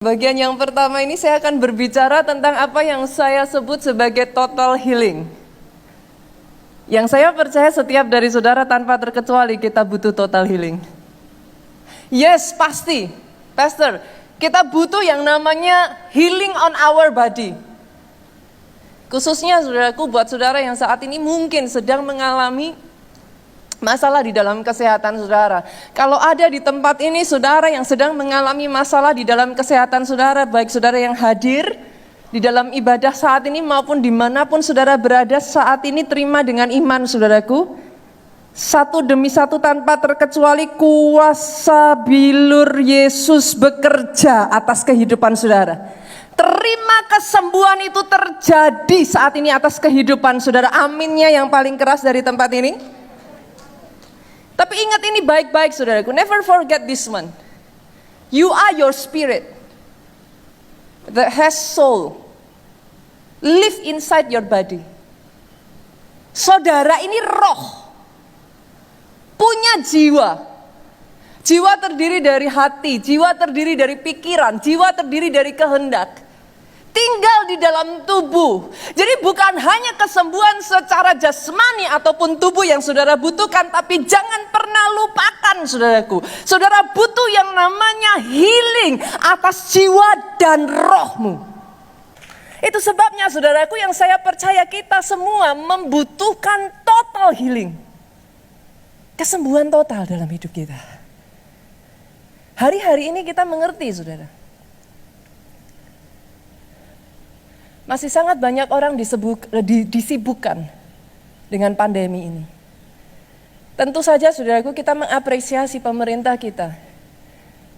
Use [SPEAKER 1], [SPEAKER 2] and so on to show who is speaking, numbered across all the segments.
[SPEAKER 1] Bagian yang pertama ini saya akan berbicara tentang apa yang saya sebut sebagai total healing. Yang saya percaya setiap dari saudara tanpa terkecuali kita butuh total healing. Yes, pasti. Pastor, kita butuh yang namanya healing on our body. Khususnya saudaraku, buat saudara yang saat ini mungkin sedang mengalami masalah di dalam kesehatan saudara. Kalau ada di tempat ini saudara yang sedang mengalami masalah di dalam kesehatan saudara, baik saudara yang hadir di dalam ibadah saat ini maupun dimanapun saudara berada saat ini, terima dengan iman saudaraku. Satu demi satu tanpa terkecuali kuasa bilur Yesus bekerja atas kehidupan saudara. Terima kesembuhan itu terjadi saat ini atas kehidupan saudara. Aminnya yang paling keras dari tempat ini. Tapi ingat ini baik-baik saudaraku, never forget this one. You are your spirit that has soul, live inside your body. Saudara ini roh, punya jiwa. Jiwa terdiri dari hati, jiwa terdiri dari pikiran, jiwa terdiri dari kehendak. Tinggal di dalam tubuh. Jadi bukan hanya kesembuhan secara jasmani ataupun tubuh yang saudara butuhkan, tapi jangan pernah lupakan saudaraku. Saudara butuh yang namanya healing atas jiwa dan rohmu. Itu sebabnya saudaraku yang saya percaya kita semua membutuhkan total healing. Kesembuhan total dalam hidup kita. Hari-hari ini kita mengerti saudara. Masih sangat banyak orang disibukkan dengan pandemi ini. Tentu saja saudaraku kita mengapresiasi pemerintah kita.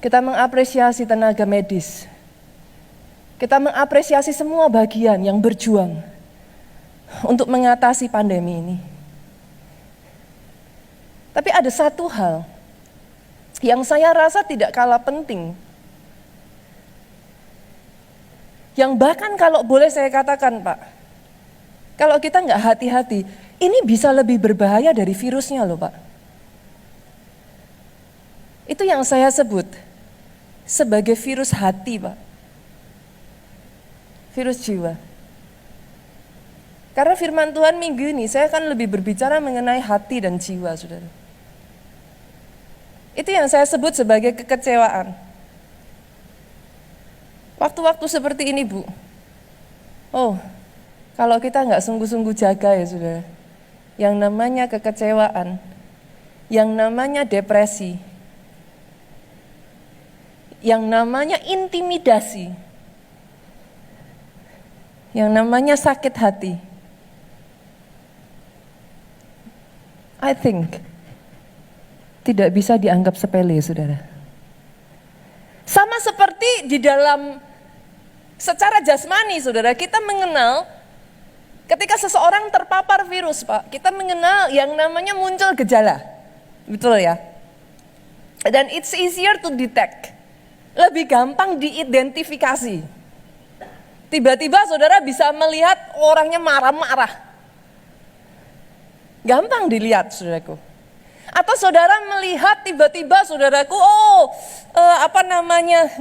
[SPEAKER 1] Kita mengapresiasi tenaga medis. Kita mengapresiasi semua bagian yang berjuang untuk mengatasi pandemi ini. Tapi ada satu hal yang saya rasa tidak kalah penting. Yang bahkan kalau boleh saya katakan Pak, kalau kita nggak hati-hati, ini bisa lebih berbahaya dari virusnya loh Pak. Itu yang saya sebut sebagai virus hati Pak. Virus jiwa. Karena firman Tuhan minggu ini saya akan lebih berbicara mengenai hati dan jiwa saudara. Itu yang saya sebut sebagai kekecewaan. Waktu-waktu seperti ini Bu, kalau kita nggak sungguh-sungguh jaga ya saudara, yang namanya kekecewaan, yang namanya depresi, yang namanya intimidasi, yang namanya sakit hati, I think tidak bisa dianggap sepele saudara. Sama seperti di dalam secara jasmani saudara, kita mengenal ketika seseorang terpapar virus Pak, kita mengenal yang namanya muncul gejala, betul ya? Dan it's easier to detect, lebih gampang diidentifikasi. Tiba-tiba saudara bisa melihat orangnya marah-marah, gampang dilihat saudaraku. Atau saudara melihat tiba-tiba saudaraku,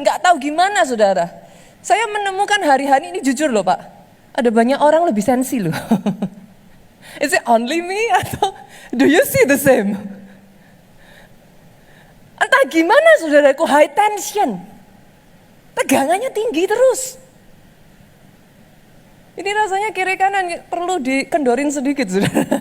[SPEAKER 1] nggak tahu gimana saudara. Saya menemukan hari-hari ini jujur loh Pak, ada banyak orang lebih sensi loh. Is it only me atau do you see the same? Entah gimana saudaraku, high tension, tegangannya tinggi terus. Ini rasanya kiri kanan perlu dikendorin sedikit saudara.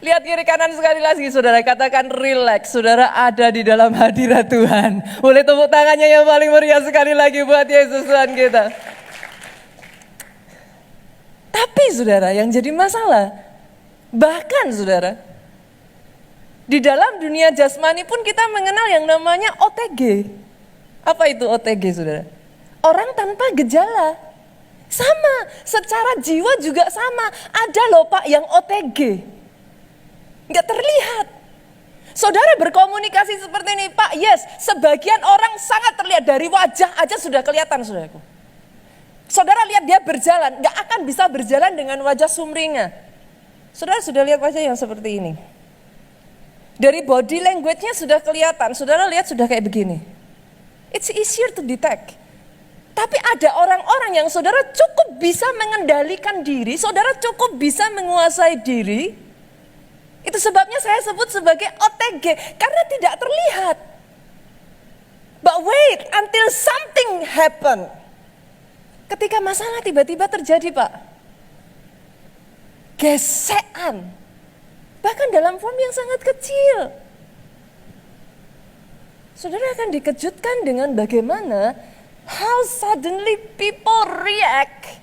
[SPEAKER 1] Lihat kiri kanan sekali lagi saudara, katakan relax, saudara ada di dalam hadirat Tuhan. Boleh tepuk tangannya yang paling meriah sekali lagi buat Yesus Tuhan kita. Tapi saudara yang jadi masalah, bahkan saudara, di dalam dunia jasmani pun kita mengenal yang namanya OTG. Apa itu OTG saudara? Orang tanpa gejala. Sama, secara jiwa juga sama. Ada loh Pak yang OTG. Nggak terlihat. Saudara berkomunikasi seperti ini Pak, yes, sebagian orang sangat terlihat dari wajah aja sudah kelihatan saudaraku. Saudara lihat dia berjalan, nggak akan bisa berjalan dengan wajah sumringah. Saudara sudah lihat wajah yang seperti ini. Dari body language-nya sudah kelihatan, saudara lihat sudah kayak begini. It's easier to detect. Tapi ada orang-orang yang saudara cukup bisa mengendalikan diri, saudara cukup bisa menguasai diri. Itu sebabnya saya sebut sebagai OTG, karena tidak terlihat. But wait until something happen. Ketika masalah tiba-tiba terjadi, Pak. Gesekan. Bahkan dalam form yang sangat kecil. Saudara akan dikejutkan dengan bagaimana how suddenly people react.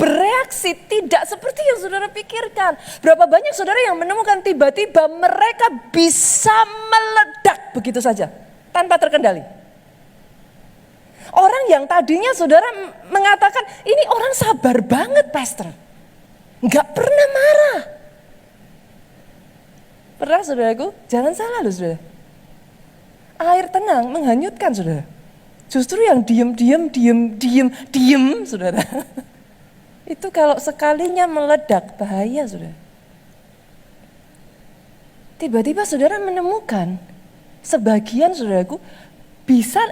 [SPEAKER 1] Bereaksi tidak seperti yang saudara pikirkan. Berapa banyak saudara yang menemukan tiba-tiba mereka bisa meledak begitu saja. Tanpa terkendali. Orang yang tadinya saudara mengatakan, ini orang sabar banget pastor. Enggak pernah marah. Pernah saudaraku? Jangan salah loh saudara. Air tenang menghanyutkan saudara. Justru yang diem saudara. Itu kalau sekalinya meledak bahaya saudara. Tiba-tiba saudara menemukan sebagian saudaraku bisa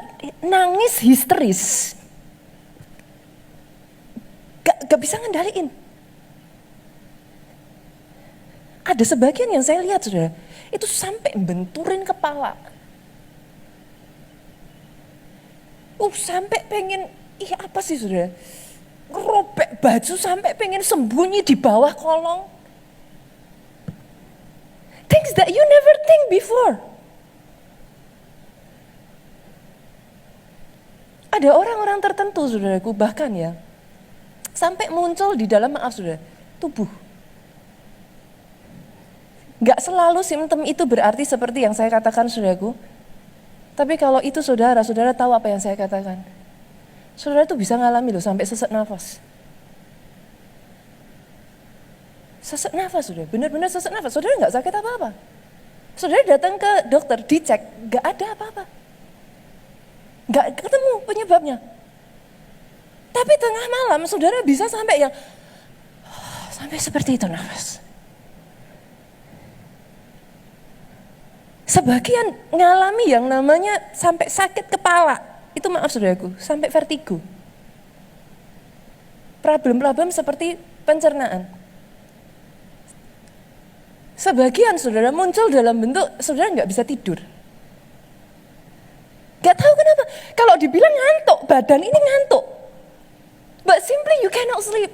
[SPEAKER 1] nangis histeris. Gak bisa ngendaliin. Ada sebagian yang saya lihat saudara, itu sampai benturin kepala. Sampai pengen, apa sih saudara? Ngerobek baju sampai pengen sembunyi di bawah kolong. Things that you never think before. Ada orang-orang tertentu saudaraku bahkan ya, sampai muncul di dalam saudara, tubuh. Gak selalu simptom itu berarti seperti yang saya katakan saudaraku. Tapi kalau itu saudara tahu apa yang saya katakan. Saudara itu bisa ngalami loh sampai sesak nafas. Sesak nafas saudara, benar-benar sesak nafas. Saudara gak sakit apa-apa. Saudara datang ke dokter, dicek, gak ada apa-apa. Gak ketemu penyebabnya. Tapi tengah malam saudara bisa sampai yang, sampai seperti itu nafas. Sebagian ngalami yang namanya sampai sakit kepala. Itu maaf saudaraku, sampai vertigo. Problem-problem seperti pencernaan. Sebagian saudara muncul dalam bentuk saudara nggak bisa tidur. Gak tahu kenapa. Kalau dibilang ngantuk, badan ini ngantuk. But simply you cannot sleep.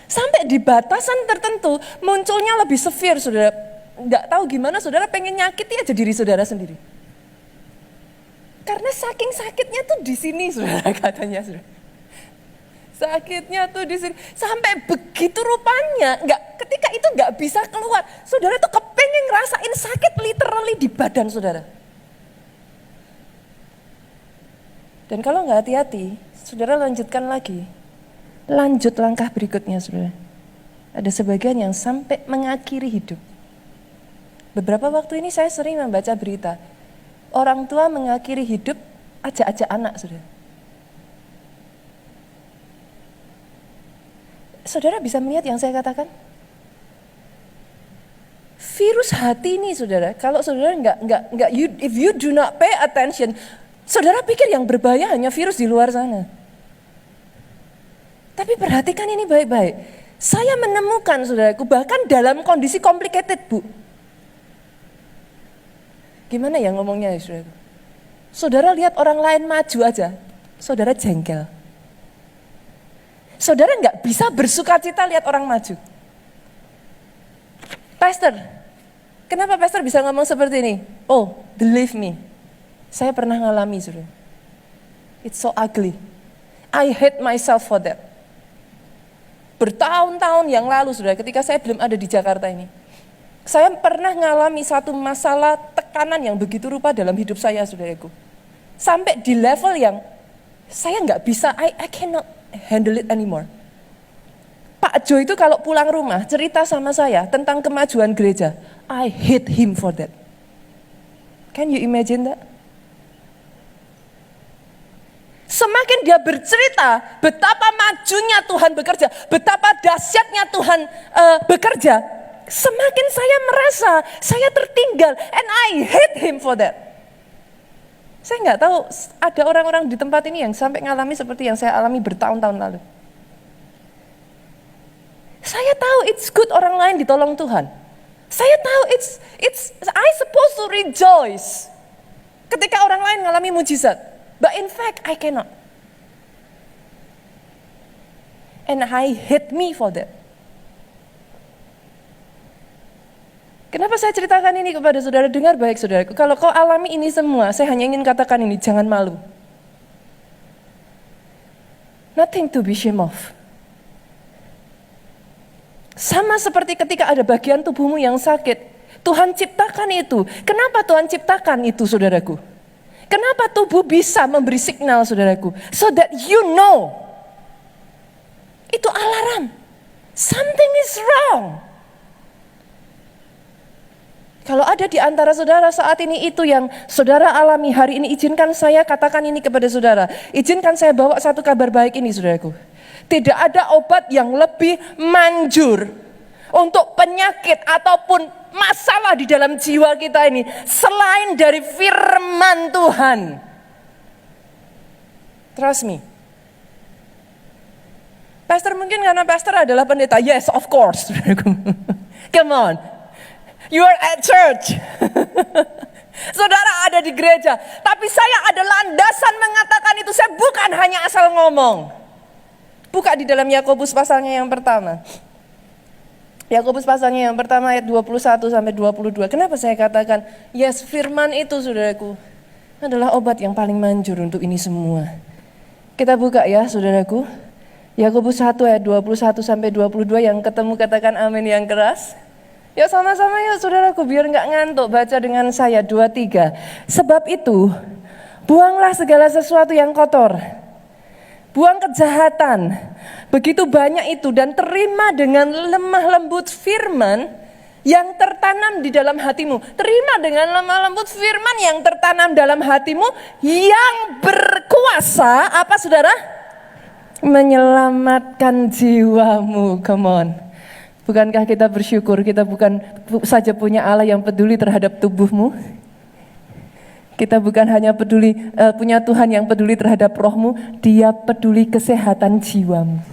[SPEAKER 1] Sampai di batasan tertentu munculnya lebih severe saudara. Nggak tahu gimana saudara pengen nyakiti aja diri saudara sendiri. Karena saking sakitnya tuh di sini saudara katanya saudara. Sakitnya tuh di sini sampai begitu rupanya ketika itu nggak bisa keluar. Saudara tuh kepengen ngerasain sakit literally di badan saudara. Dan kalau nggak hati-hati, saudara lanjutkan lagi. Lanjut langkah berikutnya saudara. Ada sebagian yang sampai mengakhiri hidup. Beberapa waktu ini saya sering membaca berita, orang tua mengakhiri hidup ajak-ajak anak, saudara. Saudara bisa melihat yang saya katakan? Virus hati ini, saudara, kalau saudara if you do not pay attention, saudara pikir yang berbahaya hanya virus di luar sana. Tapi perhatikan ini baik-baik. Saya menemukan, saudaraku, bahkan dalam kondisi complicated, Bu. Gimana ya ngomongnya ya saudara? Saudara lihat orang lain maju aja, saudara jengkel. Saudara nggak bisa bersuka cita lihat orang maju. Pastor, kenapa pastor bisa ngomong seperti ini? Oh, believe me, saya pernah ngalami saudara. It's so ugly. I hate myself for that. Bertahun-tahun yang lalu saudara, ketika saya belum ada di Jakarta ini. Saya pernah ngalami satu masalah tekanan yang begitu rupa dalam hidup saya, saudaraku. Sampai di level yang saya nggak bisa, I cannot handle it anymore. Pak Jo itu kalau pulang rumah cerita sama saya tentang kemajuan gereja, I hate him for that. Can you imagine that? Semakin dia bercerita betapa majunya Tuhan bekerja, betapa dahsyatnya Tuhan bekerja, semakin saya merasa saya tertinggal, and I hate him for that. Saya nggak tahu ada orang-orang di tempat ini yang sampai ngalami seperti yang saya alami bertahun-tahun lalu. Saya tahu it's good orang lain ditolong Tuhan. Saya tahu I supposed to rejoice ketika orang lain ngalami mujizat. But in fact I cannot. And I hate me for that. Kenapa saya ceritakan ini kepada saudara? Dengar baik saudaraku. Kalau kau alami ini semua, saya hanya ingin katakan ini, jangan malu. Nothing to be ashamed of. Sama seperti ketika ada bagian tubuhmu yang sakit, Tuhan ciptakan itu. Kenapa Tuhan ciptakan itu saudaraku? Kenapa tubuh bisa memberi signal saudaraku? So that you know. Itu alarm. Something is wrong. Kalau ada di antara saudara saat ini itu yang saudara alami hari ini, izinkan saya katakan ini kepada saudara. Izinkan saya bawa satu kabar baik ini saudaraku. Tidak ada obat yang lebih manjur untuk penyakit ataupun masalah di dalam jiwa kita ini selain dari firman Tuhan. Trust me. Pastor mungkin karena pastor adalah pendeta. Yes, of course. Come on. You are at church. Saudara ada di gereja. Tapi saya ada landasan mengatakan itu. Saya bukan hanya asal ngomong. Buka di dalam Yakobus pasalnya yang pertama. Yakobus pasalnya yang pertama ayat 21 sampai 22. Kenapa saya katakan yes, firman itu saudaraku adalah obat yang paling manjur untuk ini semua. Kita buka ya saudaraku. Yakobus 1 ayat 21 sampai 22, yang ketemu katakan amin yang keras. Ya sama-sama yuk saudaraku, biar nggak ngantuk, baca dengan saya 2-3. Sebab itu, buanglah segala sesuatu yang kotor. Buang kejahatan, begitu banyak itu, dan terima dengan lemah lembut firman yang tertanam di dalam hatimu. Terima dengan lemah lembut firman yang tertanam dalam hatimu, yang berkuasa, apa saudara? Menyelamatkan jiwamu. Come on. Bukankah kita bersyukur kita bukan saja punya Allah yang peduli terhadap tubuhmu? Kita bukan hanya punya Tuhan yang peduli terhadap rohmu, Dia peduli kesehatan jiwamu.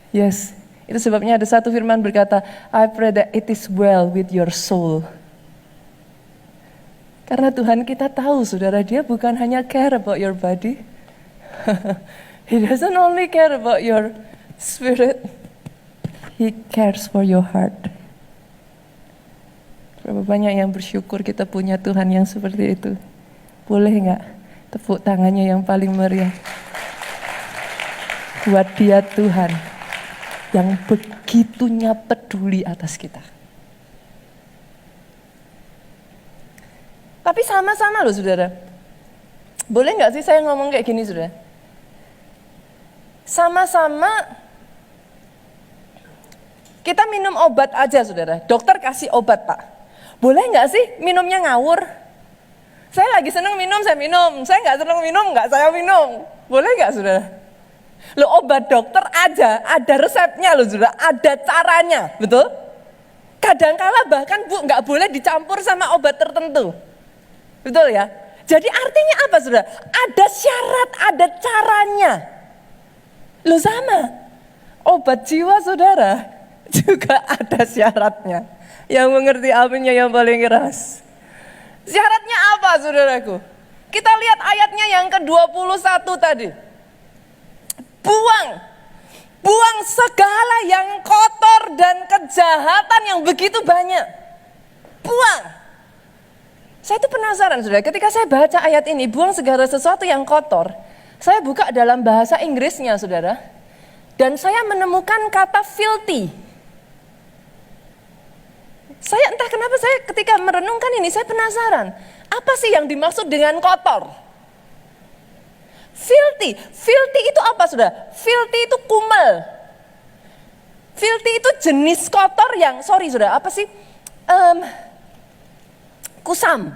[SPEAKER 1] Yes, itu sebabnya ada satu firman berkata, I pray that it is well with your soul. Karena Tuhan kita tahu saudara, Dia bukan hanya care about your body. He doesn't only care about your spirit. He cares for your heart. Berapa banyak yang bersyukur kita punya Tuhan yang seperti itu. Boleh gak tepuk tangannya yang paling meriah buat Dia Tuhan yang begitunya peduli atas kita. Tapi sama-sama loh saudara. Boleh gak sih saya ngomong kayak gini saudara? Sama-sama kita minum obat aja saudara. Dokter kasih obat pak. Boleh gak sih minumnya ngawur? Saya lagi seneng minum, saya minum. Saya gak seneng minum, gak saya minum. Boleh gak saudara? Loh obat dokter aja, ada resepnya loh saudara. Ada caranya, betul? Kadangkala bahkan gak boleh dicampur sama obat tertentu. Betul ya? Jadi artinya apa saudara? Ada syarat, ada caranya. Loh sama, obat jiwa saudara juga ada syaratnya. Yang mengerti aminnya yang paling keras. Syaratnya apa saudaraku? Kita lihat ayatnya yang ke-21 tadi. Buang segala yang kotor dan kejahatan yang begitu banyak. Buang. Saya itu penasaran saudara, ketika saya baca ayat ini, buang segala sesuatu yang kotor, saya buka dalam bahasa Inggrisnya saudara, dan saya menemukan kata filthy. Saya entah kenapa saya ketika merenungkan ini, saya penasaran, apa sih yang dimaksud dengan kotor? Filthy itu apa saudara? Filthy itu kumel. Filthy itu jenis kotor yang, sorry saudara, apa sih? Kusam.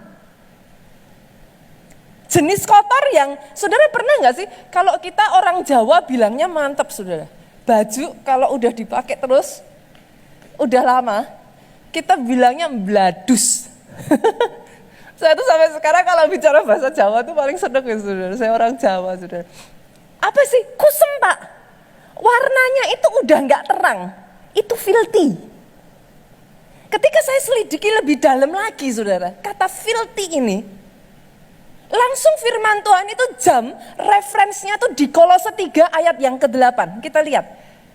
[SPEAKER 1] Jenis kotor yang, saudara pernah gak sih kalau kita orang Jawa bilangnya mantep saudara. Baju kalau udah dipakai terus, udah lama, kita bilangnya bladus. Saya tuh sampai sekarang kalau bicara bahasa Jawa tuh paling seneng ya saudara. Saya orang Jawa saudara. Apa sih? Kusem Pak. Warnanya itu udah nggak terang. Itu filthy. Ketika saya selidiki lebih dalam lagi saudara. Kata filthy ini. Langsung firman Tuhan itu referensinya tuh di Kolose 3 ayat yang ke-8. Kita lihat.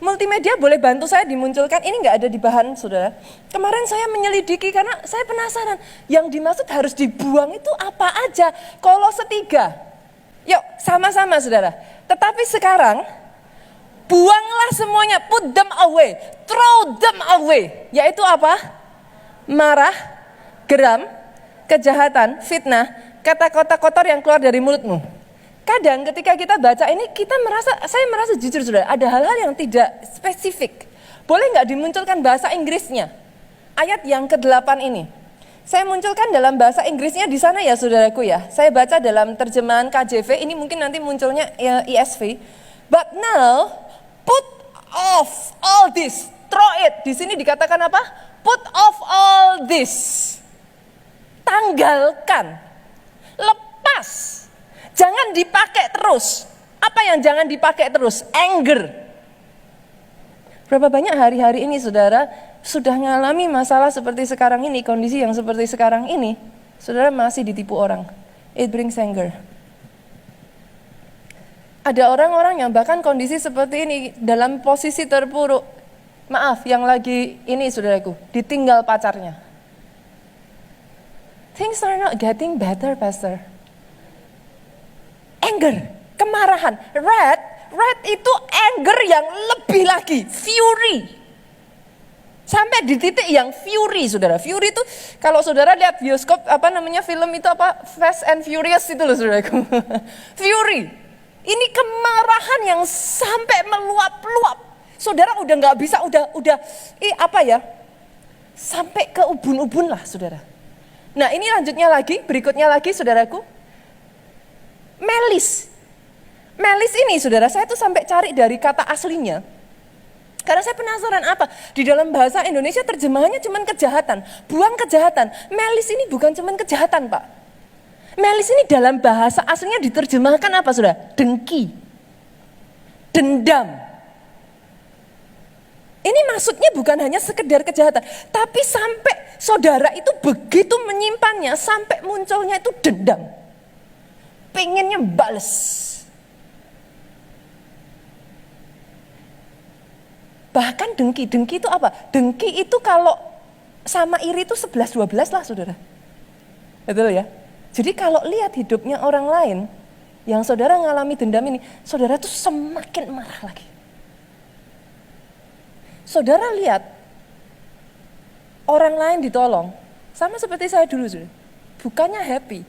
[SPEAKER 1] Multimedia boleh bantu saya dimunculkan. Ini nggak ada di bahan saudara. Kemarin saya menyelidiki karena saya penasaran. Yang dimaksud harus dibuang itu apa aja. Kolose 3. Yuk sama-sama saudara. Tetapi sekarang buanglah semuanya. Put them away. Throw them away. Yaitu apa? Marah, geram, kejahatan, fitnah, kata-kata kotor yang keluar dari mulutmu. Kadang ketika kita baca ini saya merasa jujur saudara, ada hal-hal yang tidak spesifik. Boleh nggak dimunculkan bahasa Inggrisnya? Ayat yang ke-8 ini. Saya munculkan dalam bahasa Inggrisnya di sana ya saudaraku ya. Saya baca dalam terjemahan KJV, ini mungkin nanti munculnya ESV. But now, put off all this, throw it. Di sini dikatakan apa? Put off all this. Tanggalkan. Lepas. Jangan dipakai terus. Apa yang jangan dipakai terus? Anger. Berapa banyak hari-hari ini saudara sudah mengalami masalah seperti sekarang ini, kondisi yang seperti sekarang ini, saudara masih ditipu orang. It brings anger. Ada orang-orang yang bahkan kondisi seperti ini dalam posisi terpuruk. Maaf, yang lagi ini saudaraku, ditinggal pacarnya. Things are not getting better, Pastor. Anger, kemarahan, red itu anger yang lebih lagi, fury. Sampai di titik yang fury, saudara. Fury itu kalau saudara lihat bioskop, film itu apa? Fast and Furious itu loh, saudaraku. Fury. Ini kemarahan yang sampai meluap-luap. Saudara udah nggak bisa, sampai ke ubun-ubun lah, saudara. Nah ini berikutnya lagi, saudaraku. Melis. Melis ini saudara, saya tuh sampai cari dari kata aslinya. Karena saya penasaran apa? Di dalam bahasa Indonesia terjemahannya cuman kejahatan. Buang kejahatan. Melis ini bukan cuman kejahatan Pak. Melis ini dalam bahasa aslinya diterjemahkan apa saudara? Dengki. Dendam. Ini maksudnya bukan hanya sekedar kejahatan. Tapi sampai saudara itu begitu menyimpannya sampai munculnya itu dendam. Pengennya bales. Bahkan dengki itu apa? Dengki itu kalau sama iri itu 11-12 lah saudara. Betul ya? Jadi kalau lihat hidupnya orang lain, yang saudara ngalami dendam ini, saudara tuh semakin marah lagi. Saudara lihat, orang lain ditolong, sama seperti saya dulu saudara. Bukannya happy.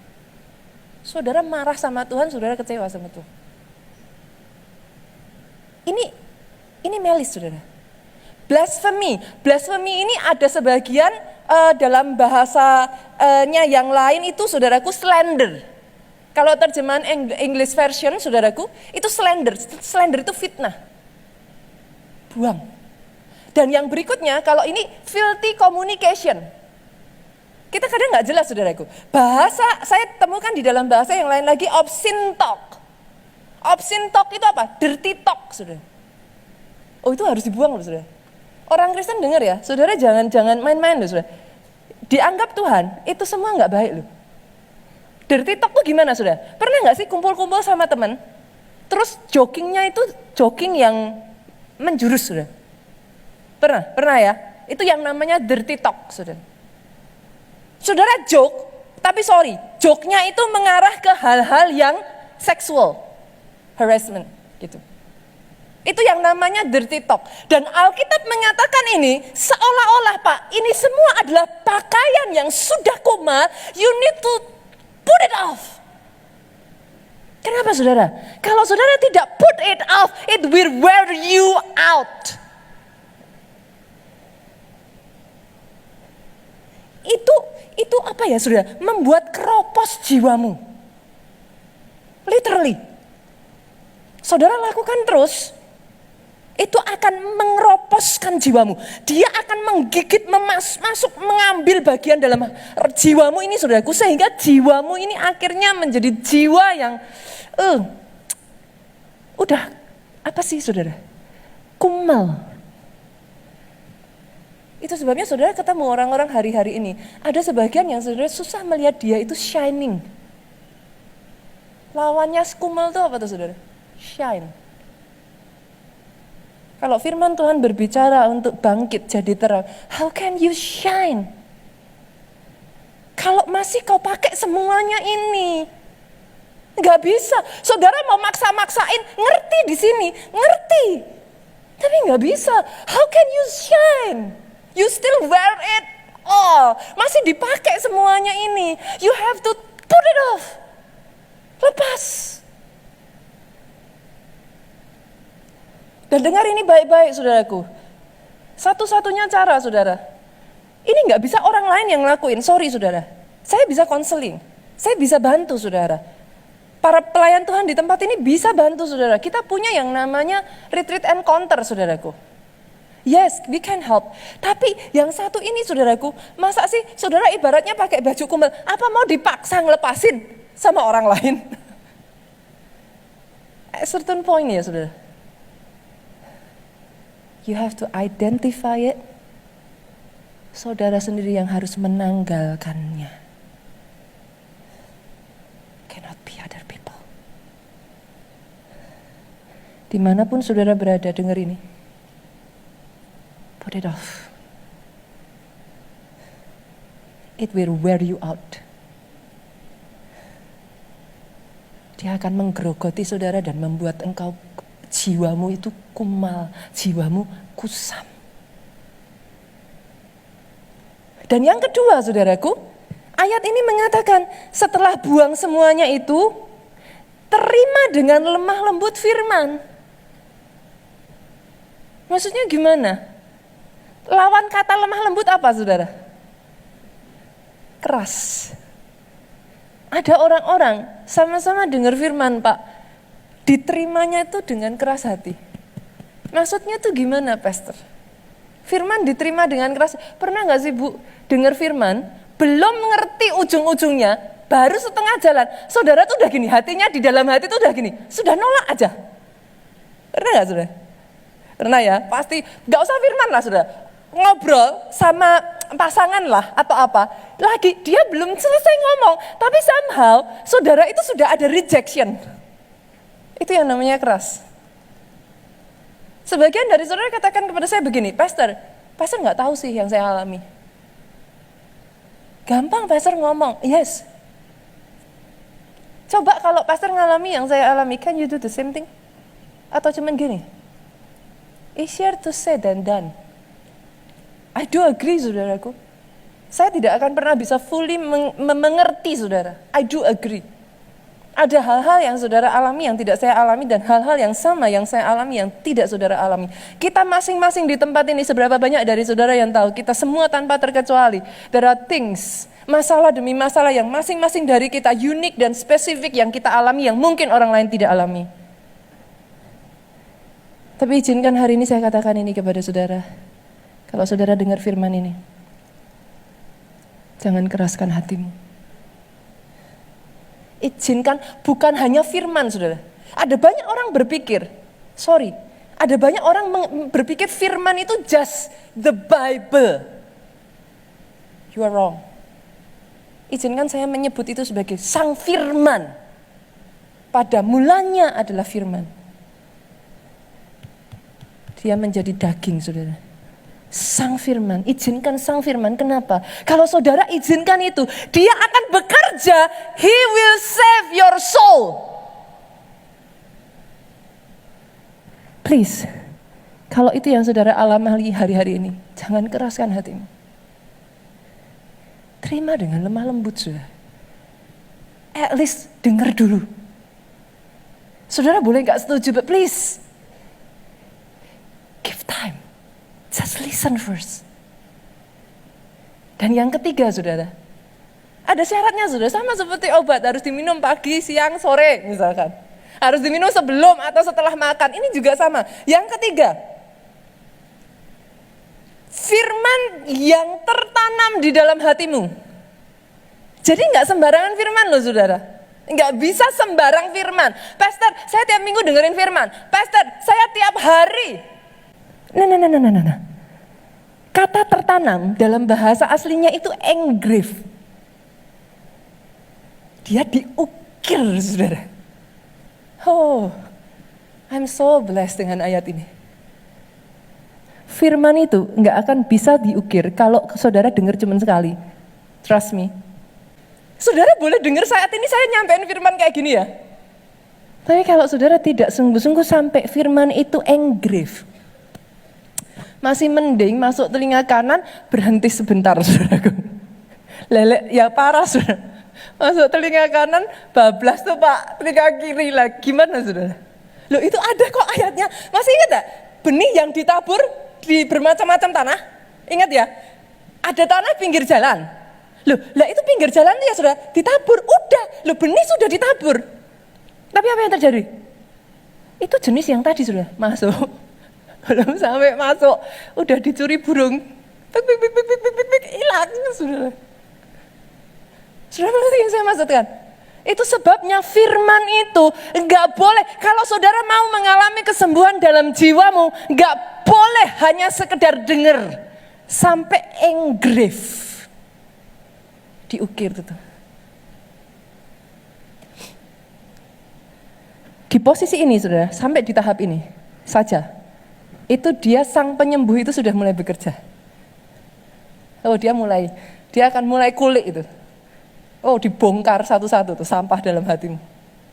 [SPEAKER 1] Saudara marah sama Tuhan, saudara kecewa sama Tuhan. Ini melis saudara. Blasphemy ini ada sebagian dalam bahasanya yang lain itu saudaraku slander. Kalau terjemahan English version saudaraku itu slander. Slander itu fitnah. Buang. Dan yang berikutnya kalau ini filthy communication. Kita kadang nggak jelas saudaraku. Bahasa saya temukan di dalam bahasa yang lain lagi obscene talk. Obscene talk itu apa? Dirty talk saudara. Oh itu harus dibuang loh saudara. Orang Kristen dengar ya, saudara jangan main-main loh saudara. Dianggap Tuhan itu semua nggak baik loh. Dirty talk tuh gimana saudara? Pernah nggak sih kumpul-kumpul sama teman, terus joggingnya itu jogging yang menjurus saudara? Pernah ya? Itu yang namanya dirty talk saudara. Saudara joke, tapi joke-nya itu mengarah ke hal-hal yang seksual, harassment gitu. Itu yang namanya dirty talk. Dan Alkitab mengatakan ini seolah-olah Pak, ini semua adalah pakaian yang sudah kumat, you need to put it off. Kenapa saudara? Kalau saudara tidak put it off, it will wear you out. Itu apa ya saudara? Membuat keropos jiwamu. Literally. Saudara lakukan terus, itu akan mengeroposkan jiwamu. Dia akan menggigit, masuk, mengambil bagian dalam jiwamu ini saudaraku. Sehingga jiwamu ini akhirnya menjadi jiwa yang, udah, apa sih saudara? Kumal. Itu sebabnya saudara ketemu orang-orang hari-hari ini. Ada sebagian yang saudara susah melihat dia itu shining. Lawannya kumal itu apa tuh saudara? Shine. Kalau firman Tuhan berbicara untuk bangkit jadi terang, how can you shine? Kalau masih kau pakai semuanya ini, nggak bisa. Saudara mau maksa-maksain, ngerti di sini, ngerti, tapi nggak bisa. How can you shine? You still wear it all, masih dipakai semuanya ini. You have to put it off, lepas. Dan dengar ini baik-baik saudaraku. Satu-satunya cara saudara. Ini nggak bisa orang lain yang ngelakuin, sorry saudara. Saya bisa konseling, saya bisa bantu saudara. Para pelayan Tuhan di tempat ini bisa bantu saudara. Kita punya yang namanya retreat encounter saudaraku. Yes, we can help. Tapi yang satu ini saudaraku, masa sih saudara ibaratnya pakai baju kumbal, apa mau dipaksa ngelepasin sama orang lain? At certain point ya saudara. You have to identify it. Saudara sendiri yang harus menanggalkannya. Cannot be other people. Dimanapun saudara berada, dengar ini. Put it off. It will wear you out. Dia akan menggerogoti saudara dan membuat engkau, jiwamu itu kumal, jiwamu kusam. Dan yang kedua saudaraku, ayat ini mengatakan setelah buang semuanya itu, terima dengan lemah lembut firman. Maksudnya gimana? Lawan kata lemah lembut apa saudara? Keras. Ada orang-orang sama-sama dengar firman Pak, diterimanya itu dengan keras hati. Maksudnya tuh gimana pastor? Firman diterima dengan keras. Pernah gak sih Bu dengar firman, belum ngerti ujung-ujungnya, baru setengah jalan. Saudara tuh udah gini, hatinya di dalam hati tuh udah gini, sudah nolak aja. Pernah gak saudara? Pernah ya? Pasti gak usah firman lah saudara. Ngobrol sama pasangan lah atau apa. Lagi dia belum selesai ngomong, tapi somehow saudara itu sudah ada rejection. Itu yang namanya keras. Sebagian dari saudara katakan kepada saya begini, Pastor nggak tahu sih yang saya alami. Gampang Pastor ngomong, yes. Coba kalau Pastor ngalami yang saya alami, can you do the same thing? Atau cuman gini, easier to say than done. I do agree saudaraku. Saya tidak akan pernah bisa fully mengerti saudara. I do agree. Ada hal-hal yang saudara alami yang tidak saya alami dan hal-hal yang sama yang saya alami yang tidak saudara alami. Kita masing-masing di tempat ini seberapa banyak dari saudara yang tahu kita semua tanpa terkecuali. There are things, masalah demi masalah yang masing-masing dari kita unik dan spesifik yang kita alami yang mungkin orang lain tidak alami. Tapi izinkan hari ini saya katakan ini kepada saudara. Kalau saudara dengar firman ini, jangan keraskan hatimu. Izinkan bukan hanya firman saudara. Ada banyak orang berpikir, ada banyak orang berpikir firman itu just the Bible. You are wrong. Izinkan saya menyebut itu sebagai sang firman. Pada mulanya adalah firman. Dia menjadi daging saudara. Sang firman, izinkan sang firman. Kenapa? Kalau saudara izinkan itu, dia akan bekerja. He will save your soul. Please, kalau itu yang saudara alami hari-hari ini, jangan keraskan hatimu. Terima dengan lemah lembut saudara. At least dengar dulu. Saudara boleh gak setuju, but please, give time. Just listen first. Dan yang ketiga saudara, ada syaratnya saudara, sama seperti obat harus diminum pagi, siang, sore misalkan. Harus diminum sebelum atau setelah makan. Ini juga sama. Yang ketiga, firman yang tertanam di dalam hatimu. Jadi nggak sembarangan firman loh saudara. Nggak bisa sembarang firman. Pastor, saya tiap minggu dengerin firman. Pastor, saya tiap hari. Nah. Kata tertanam dalam bahasa aslinya itu engrave. Dia diukir saudara. Oh, I'm so blessed dengan ayat ini. Firman itu nggak akan bisa diukir kalau saudara dengar cuma sekali. Trust me. Saudara boleh dengar saat ini saya nyampein firman kayak gini ya. Tapi kalau saudara tidak sungguh-sungguh sampai firman itu engrave. Masih mending masuk telinga kanan, berhenti sebentar saudaraku. Lele, ya parah saudara. Masuk telinga kanan, bablas tuh pak, telinga kiri lagi. Gimana saudara? Loh itu ada kok ayatnya. Masih ingat gak? Benih yang ditabur di bermacam-macam tanah. Ingat ya? Ada tanah pinggir jalan. Loh, lah itu pinggir jalan tuh ya saudara, ditabur. Udah, loh benih sudah ditabur. Tapi apa yang terjadi? Itu jenis yang tadi saudara, masuk. Belum sampai masuk, udah dicuri burung, hilang saudara. Saudara mengerti yang saya maksudkan? Itu sebabnya firman itu enggak boleh, kalau saudara mau mengalami kesembuhan dalam jiwamu, enggak boleh hanya sekedar dengar, sampai engrave, diukir itu. Di posisi ini saudara, sampai di tahap ini saja. Itu dia sang penyembuh itu sudah mulai bekerja. Oh dia akan mulai kulik itu. Oh dibongkar satu-satu tuh sampah dalam hatimu.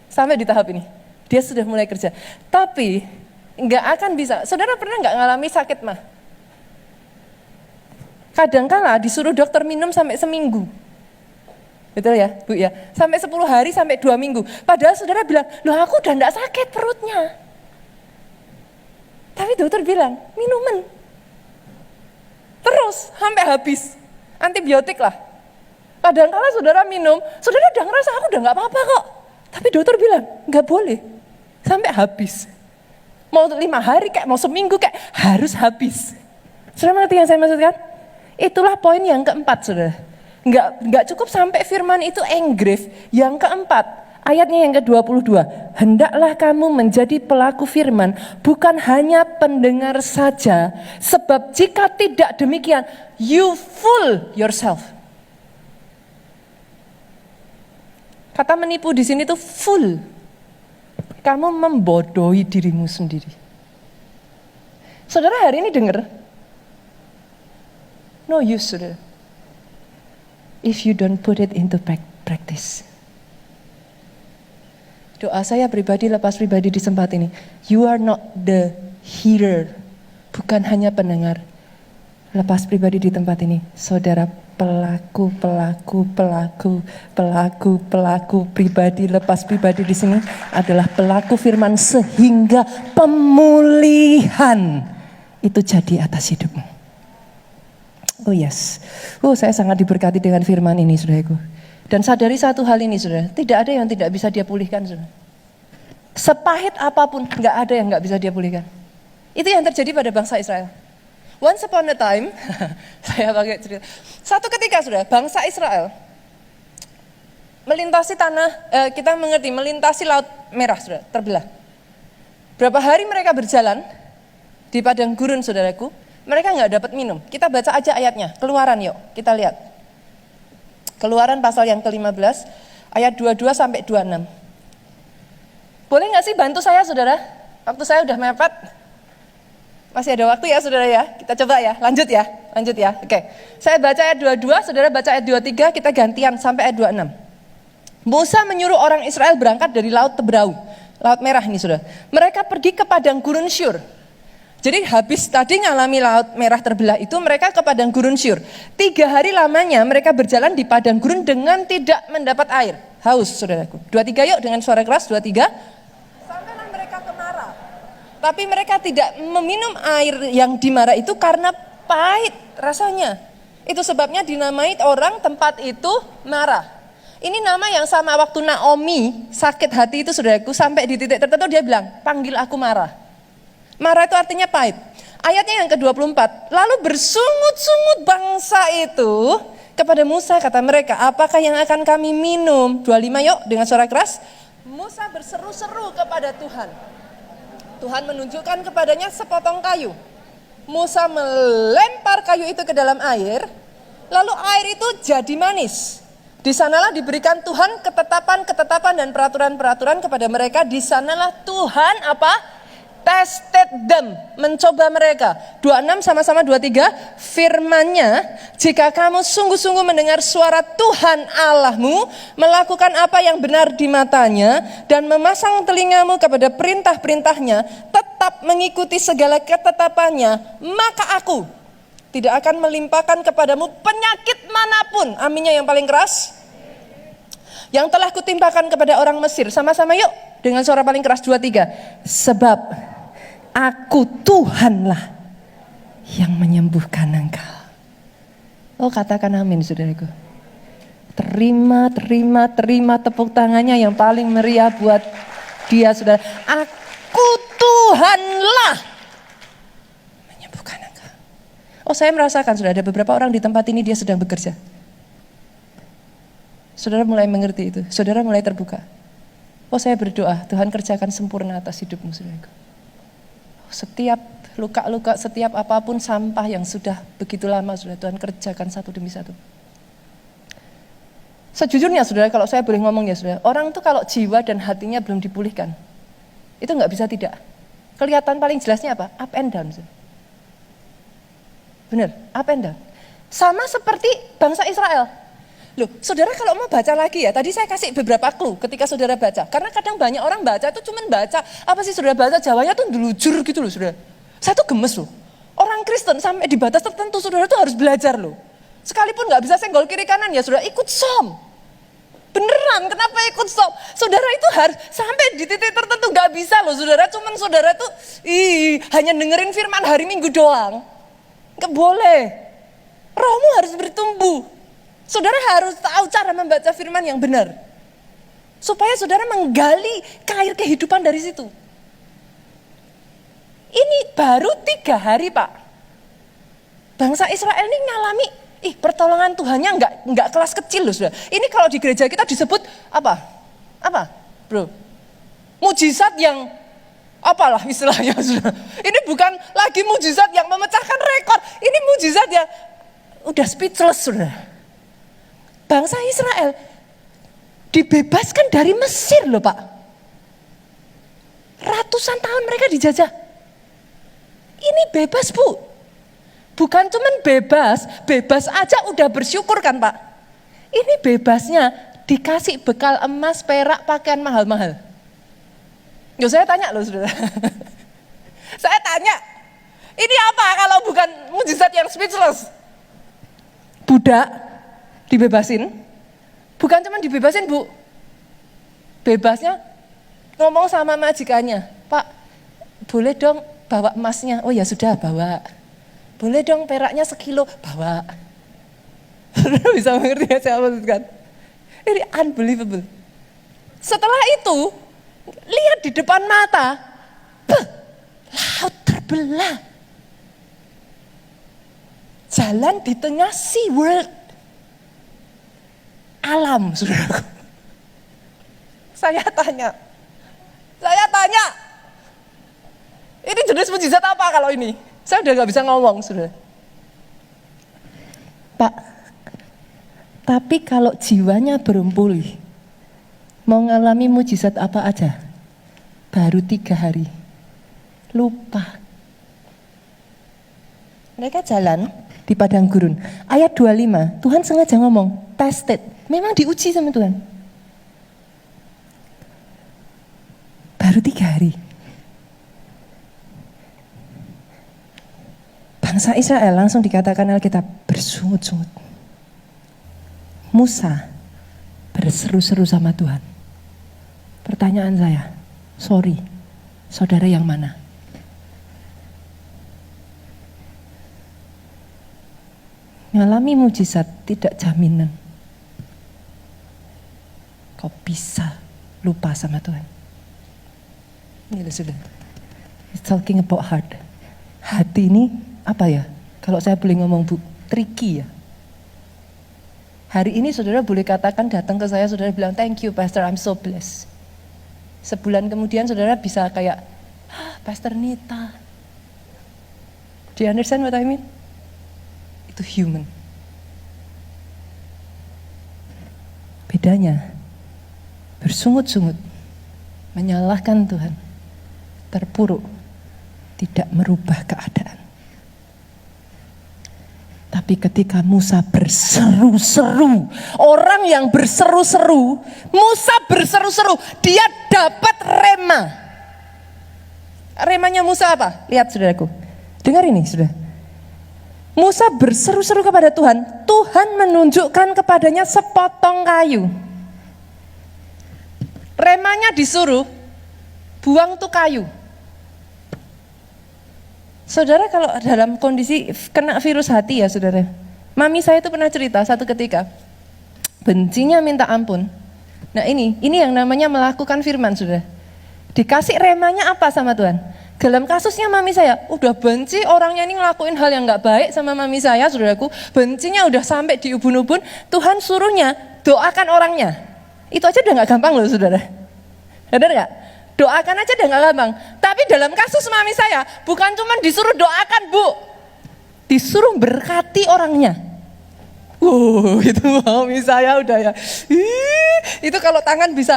[SPEAKER 1] Sampai di tahap ini, dia sudah mulai kerja. Tapi nggak akan bisa. Saudara pernah nggak ngalami sakit mah? Kadangkala disuruh dokter minum sampai seminggu. Betul ya Bu ya? Sampai 10 hari, sampai 2 minggu. Padahal saudara bilang, loh aku udah nggak sakit perutnya. Tapi dokter bilang, minuman. Terus sampai habis. Antibiotik lah. Kadang-kala saudara minum, saudara udah ngerasa aku udah gak apa-apa kok. Tapi dokter bilang, gak boleh. Sampai habis. Mau 5 hari kayak, mau seminggu kayak, harus habis. Saudara mengerti yang saya maksudkan? Itulah poin yang keempat saudara. Gak cukup sampai firman itu engrave. Yang keempat, ayatnya yang ke-22, hendaklah kamu menjadi pelaku firman, bukan hanya pendengar saja, sebab jika tidak demikian, you fool yourself. Kata menipu di sini tuh fool. Kamu membodohi dirimu sendiri. Saudara hari ini dengar? No use saudara. If you don't put it into practice. Doa saya pribadi, lepas pribadi di tempat ini. You are not the hearer. Bukan hanya pendengar. Lepas pribadi di tempat ini. Saudara pelaku pribadi, lepas pribadi di sini adalah pelaku firman sehingga pemulihan itu jadi atas hidupmu. Oh yes. Oh saya sangat diberkati dengan firman ini saudaraku. Dan sadari satu hal ini saudara, tidak ada yang tidak bisa dia pulihkan saudara. Sepahit apapun, nggak ada yang nggak bisa dia pulihkan. Itu yang terjadi pada bangsa Israel. Once upon a time, saya pakai cerita. Satu ketika saudara, bangsa Israel melintasi kita mengerti, melintasi Laut Merah saudara, terbelah. Berapa hari mereka berjalan di padang gurun saudaraku, mereka nggak dapat minum. Kita baca aja ayatnya, Keluaran yuk, kita lihat. Keluaran pasal yang ke-15, ayat 22 sampai 26. Boleh nggak sih bantu saya saudara? Waktu saya udah mepet. Masih ada waktu ya saudara ya? Kita coba ya, lanjut ya. Oke. Saya baca ayat 22, saudara baca ayat 23, kita gantian sampai ayat 26. Musa menyuruh orang Israel berangkat dari Laut Teberau, Laut Merah ini saudara. Mereka pergi ke padang gurun Syur. Jadi habis tadi ngalami Laut Merah terbelah itu, mereka ke padang gurun Syur. 3 hari lamanya mereka berjalan di padang gurun dengan tidak mendapat air. Haus saudaraku. 23 yuk dengan suara keras, 23. Sampailah mereka ke Mara. Tapi mereka tidak meminum air yang di Mara itu karena pahit rasanya. Itu sebabnya dinamai orang tempat itu Mara. Ini nama yang sama waktu Naomi sakit hati itu saudaraku, sampai di titik tertentu dia bilang, panggil aku Mara. Mara itu artinya pahit. Ayatnya yang ke-24, lalu bersungut-sungut bangsa itu kepada Musa, kata mereka, apakah yang akan kami minum? 25 yuk dengan suara keras. Musa berseru-seru kepada Tuhan. Tuhan menunjukkan kepadanya sepotong kayu. Musa melempar kayu itu ke dalam air, lalu air itu jadi manis. Di sanalah diberikan Tuhan ketetapan-ketetapan dan peraturan-peraturan kepada mereka. Di sanalah Tuhan apa? Tested them, mencoba mereka. 26 sama-sama 23, firman-Nya, jika kamu sungguh-sungguh mendengar suara Tuhan Allahmu, melakukan apa yang benar di matanya, dan memasang telingamu kepada perintah-perintahnya, tetap mengikuti segala ketetapannya, maka aku tidak akan melimpahkan kepadamu penyakit manapun. Aminnya yang paling keras. Yang telah kutimpakan kepada orang Mesir. Sama-sama yuk dengan suara paling keras 23. Sebab aku Tuhanlah yang menyembuhkan engkau. Oh, katakan amin saudaraku. Terima tepuk tangannya yang paling meriah buat dia saudara. Aku Tuhanlah menyembuhkan engkau. Oh, saya merasakan sudah ada beberapa orang di tempat ini dia sedang bekerja. Saudara mulai mengerti itu, saudara mulai terbuka. Oh, saya berdoa, Tuhan kerjakan sempurna atas hidupmu, saudaraku. Setiap luka-luka, setiap apapun sampah yang sudah begitu lama, sudah Tuhan kerjakan satu demi satu. Sejujurnya, saudara, kalau saya boleh ngomong ya, saudara, orang itu kalau jiwa dan hatinya belum dipulihkan, itu nggak bisa tidak. Kelihatan paling jelasnya apa? Up and down. Saudara. Benar, up and down. Sama seperti bangsa Israel. Loh, saudara kalau mau baca lagi ya, tadi saya kasih beberapa clue ketika saudara baca. Karena kadang banyak orang baca itu cuman baca, apa sih saudara baca Jawanya tuh delujur gitu loh saudara. Saya tuh gemes loh. Orang Kristen sampai di batas tertentu saudara tuh harus belajar loh. Sekalipun gak bisa senggol kiri kanan ya saudara, ikut som. Beneran, kenapa ikut som? Saudara itu harus sampai di titik tertentu gak bisa loh saudara. Cuman saudara tuh hanya dengerin firman hari Minggu doang. Gak boleh. Rohmu harus bertumbuh. Saudara harus tahu cara membaca firman yang benar. Supaya saudara menggali kair kehidupan dari situ. Ini baru 3 hari Pak. Bangsa Israel ini ngalami, pertolongan Tuhannya enggak kelas kecil loh saudara. Ini kalau di gereja kita disebut apa? Apa bro? Mujizat yang apalah istilahnya saudara. Ini bukan lagi mujizat yang memecahkan rekor. Ini mujizat yang udah speechless saudara. Bangsa Israel dibebaskan dari Mesir loh Pak. Ratusan tahun mereka dijajah. Ini bebas Bu. Bukan cuman bebas aja udah bersyukur kan Pak. Ini bebasnya dikasih bekal emas, perak, pakaian mahal-mahal. Yo saya tanya loh saudara. Saya tanya, ini apa kalau bukan mujizat yang speechless? Budak dibebasin, bukan cuma dibebasin Bu, bebasnya ngomong sama majikannya, Pak boleh dong bawa emasnya, oh ya sudah bawa, boleh dong peraknya 1 kilo, bawa. Bisa mengerti ya saya maksudkan? Ini unbelievable. Setelah itu, lihat di depan mata, laut terbelah, jalan di tengah sea world. Alam, saudaraku. Saya tanya, ini jenis mujizat apa kalau ini? Saya udah gak bisa ngomong, saudara. Pak, tapi kalau jiwanya belum pulih, mau ngalami mujizat apa aja, baru 3 hari, lupa. Mereka jalan di padang gurun. Ayat 25, Tuhan sengaja ngomong, tested. Memang diuji sama Tuhan. Baru 3 hari. Bangsa Israel langsung dikatakan Alkitab bersungut-sungut. Musa berseru-seru sama Tuhan. Pertanyaan saya, sorry, saudara yang mana? Ngalami mujizat tidak jaminan. kau bisa lupa sama Tuhan. Ini sudah. It's talking about heart. Hati ini apa ya? Kalau saya boleh ngomong Bu, tricky ya. Hari ini saudara boleh katakan datang ke saya, saudara bilang thank you Pastor, I'm so blessed. Sebulan kemudian saudara bisa kayak, Pastor Nita. Do you understand what I mean? Itu human. Bedanya, bersungut-sungut, menyalahkan Tuhan, terpuruk, tidak merubah keadaan. Tapi ketika Musa berseru-seru, orang yang berseru-seru, Musa berseru-seru, dia dapat rema. Remanya Musa apa? Lihat saudaraku, dengar ini sudah. Musa berseru-seru kepada Tuhan, Tuhan menunjukkan kepadanya sepotong kayu. Remanya disuruh, buang tuh kayu. Saudara kalau dalam kondisi kena virus hati ya saudara. Mami saya itu pernah cerita satu ketika, bencinya minta ampun. Nah ini yang namanya melakukan firman saudara. Dikasih remanya apa sama Tuhan? Dalam kasusnya mami saya, udah benci orangnya ini ngelakuin hal yang gak baik sama mami saya saudaraku. Bencinya udah sampai di ubun-ubun, Tuhan suruhnya doakan orangnya. Itu aja udah gak gampang loh saudara. Benar gak? Doakan aja udah gak gampang. Tapi dalam kasus mami saya, bukan cuma disuruh doakan Bu, disuruh berkati orangnya. Itu mami saya udah ya. Itu kalau tangan bisa,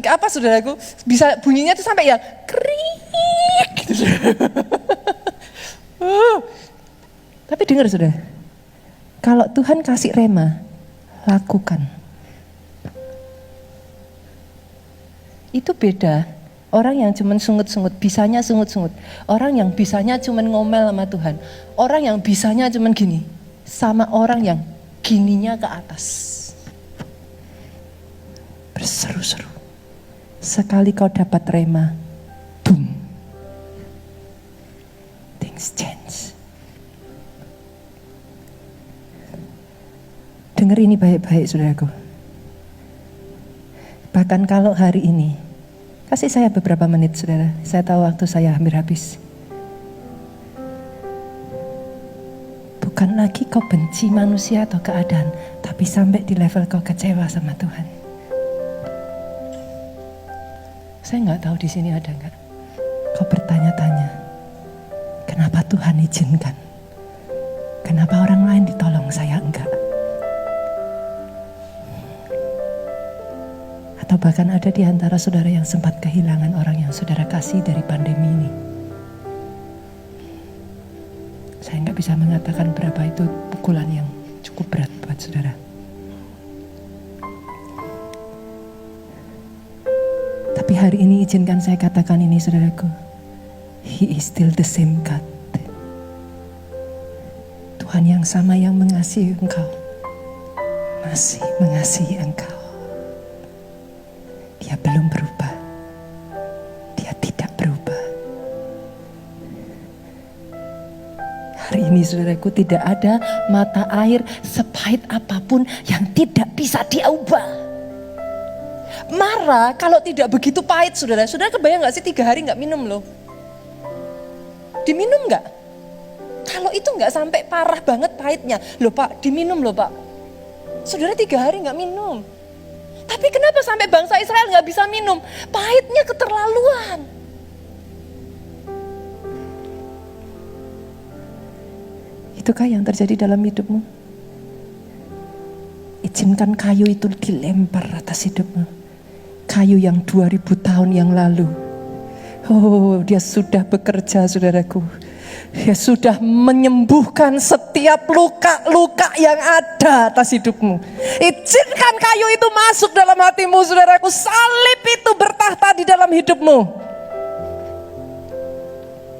[SPEAKER 1] apa saudaraku, bisa bunyinya tuh sampai ya krik gitu. Tapi dengar saudara, kalau Tuhan kasih rema, lakukan. Itu beda. Orang yang cuma sungut-sungut, bisanya sungut-sungut. Orang yang bisanya cuma ngomel sama Tuhan. Orang yang bisanya cuma gini, sama orang yang gininya ke atas. Berseru-seru. Sekali kau dapat rema, boom. Things change. Dengar ini baik-baik saudaraku. Bahkan kalau hari ini, kasih saya beberapa menit saudara, saya tahu waktu saya hampir habis. Bukan lagi kau benci manusia atau keadaan, tapi sampai di level kau kecewa sama Tuhan. Saya nggak tahu di sini ada nggak. Kau bertanya-tanya, kenapa Tuhan izinkan? Kenapa orang lain ditolong, saya enggak? Atau bahkan ada di antara saudara yang sempat kehilangan orang yang saudara kasih dari pandemi ini. Saya nggak bisa mengatakan berapa itu pukulan yang cukup berat buat saudara. Tapi hari ini izinkan saya katakan ini saudaraku. He is still the same God. Tuhan yang sama yang mengasihi engkau, masih mengasihi engkau. Dia belum berubah. Dia tidak berubah. Hari ini saudaraku, tidak ada mata air sepahit apapun yang tidak bisa dia ubah. Marah kalau tidak begitu pahit saudara. Saudara kebayang gak sih 3 hari gak minum loh? Diminum gak? Kalau itu gak sampai parah banget pahitnya. Loh Pak, diminum loh Pak. Saudara 3 hari gak minum. Tapi kenapa sampai bangsa Israel gak bisa minum? Pahitnya keterlaluan. Itukah yang terjadi dalam hidupmu? Izinkan kayu itu dilempar atas hidupmu. Kayu yang 2000 tahun yang lalu. Oh, dia sudah bekerja saudaraku. Dia sudah menyembuhkan setiap luka-luka yang ada atas hidupmu. Izinkan kayu itu masuk dalam hatimu saudaraku. Salib itu bertahta di dalam hidupmu.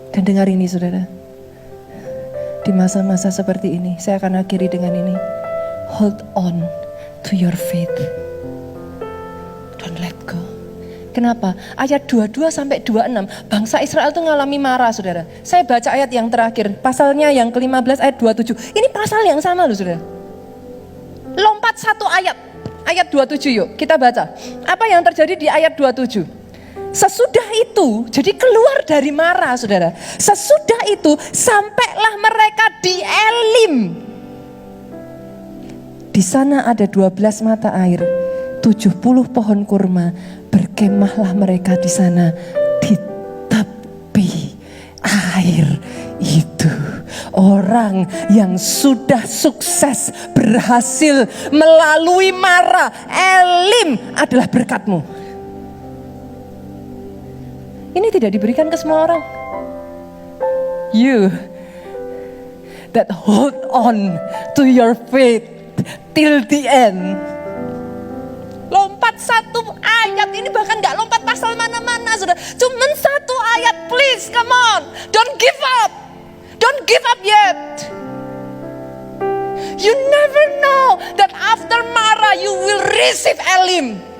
[SPEAKER 1] Dan dengar ini saudara. Di masa-masa seperti ini, saya akan akhiri dengan ini. Hold on to your faith. Don't let go. Kenapa? Ayat 22 sampai 26, bangsa Israel itu ngalami marah saudara. Saya baca ayat yang terakhir, pasalnya yang ke-15 ayat 27. Ini pasal yang sama loh saudara. Lompat 1 ayat, ayat 27 yuk, kita baca. Apa yang terjadi di ayat 27? Sesudah itu, jadi keluar dari Mara, saudara. Sesudah itu, sampailah mereka di Elim. Di sana ada 12 mata air, 70 pohon kurma. Berkemahlah mereka di sana, di tepi air itu. Orang yang sudah sukses berhasil melalui Mara, Elim adalah berkatmu. Ini tidak diberikan ke semua orang. You that hold on to your faith till the end. Lompat satu ayat ini, bahkan gak lompat pasal mana-mana, sudah. Cuman satu ayat, please, come on. Don't give up. Don't give up yet. You never know that after Mara you will receive Elim.